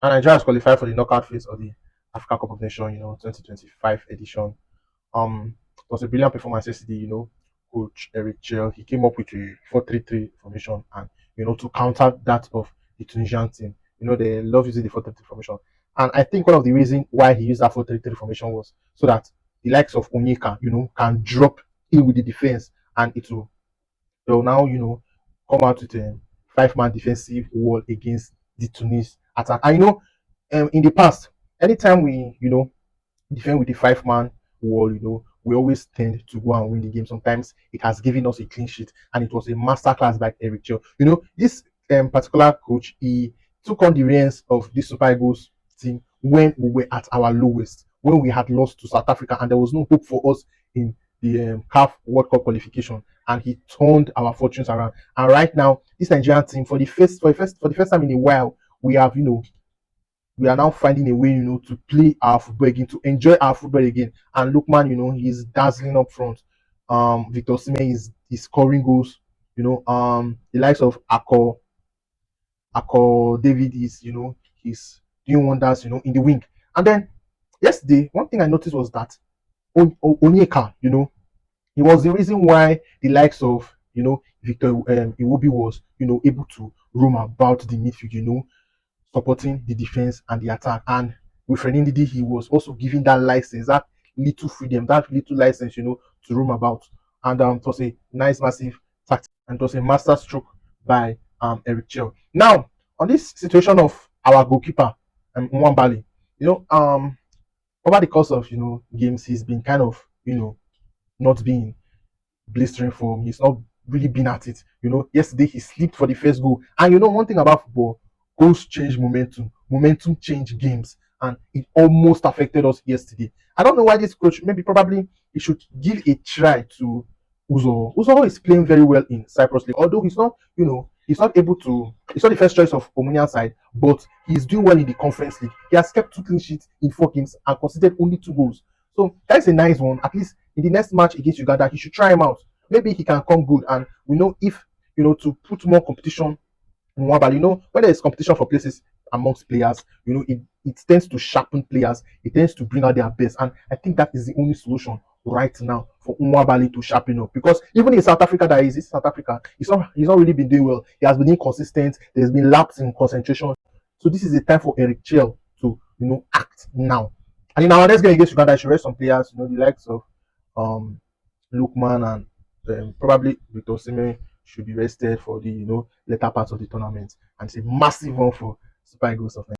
And Nigeria has qualified for the knockout phase of the Africa Cup of Nations, 2025 edition. It was a brilliant performance yesterday, Coach Eric Chell. He came up with a 4-3-3 formation and, to counter that of the Tunisian team. They love using the 4-3-3 formation. And I think one of the reasons why he used that 4-3-3 formation was so that the likes of Onyeka, can drop in with the defense and they'll now, come out with a 5-man defensive wall against the Tunis attack. And in the past, anytime we, defend with the 5-man wall, we always tend to go and win the game. Sometimes it has given us a clean sheet, and it was a masterclass by Eric Chell. This particular coach, he took on the reins of the Super Eagles team when we were at our lowest, when we had lost to South Africa, and there was no hope for us in the CAF World Cup qualification, and he turned our fortunes around. And right now, this Nigerian team, for the first time in a while, we have we are now finding a way, to play our football again, to enjoy our football again. And Lookman, he's dazzling up front. Victor Osimhen is scoring goals. The likes of Ako David he's doing wonders, in the wing. And then yesterday, one thing I noticed was that Onyeka, he was the reason why the likes of Victor Iwobi was able to roam about the midfield, supporting the defense and the attack. And with Renindidi, he was also giving that license, that little freedom, that little license, to roam about. And it was a nice, massive tactic, and it was a master stroke by Eric Chell. Now, on this situation of our goalkeeper, Nwabali, over the course of games, he's been kind of not being blistering form. He's not really been at it. Yesterday he slipped for the first goal. And one thing about football, goals change momentum. Momentum change games. And it almost affected us yesterday. I don't know why this coach, maybe probably he should give a try to Uzo. Uzo is playing very well in Cyprus League. Although he's not able to, it's not the first choice of Omonian side, but he's doing well in the conference league. He has kept 2 clean sheets in 4 games and conceded only 2 goals. So that's a nice one. At least in the next match against Uganda, he should try him out. Maybe he can come good. And we know if to put more competition in one ball. When there is competition for places amongst players, it tends to sharpen players. It tends to bring out their best. And I think that is the only solution right now for Nwabali to sharpen up. Because even in South Africa, South Africa, he's not really been doing well. He has been inconsistent. There's been lapse in concentration. So this is a time for Eric Chell to act now. And in our next game against Uganda, I should rest some players, the likes of Lookman and probably Victor Osimhen should be rested for the later parts of the tournament. And it's a massive one for Super Eagles of Nigeria.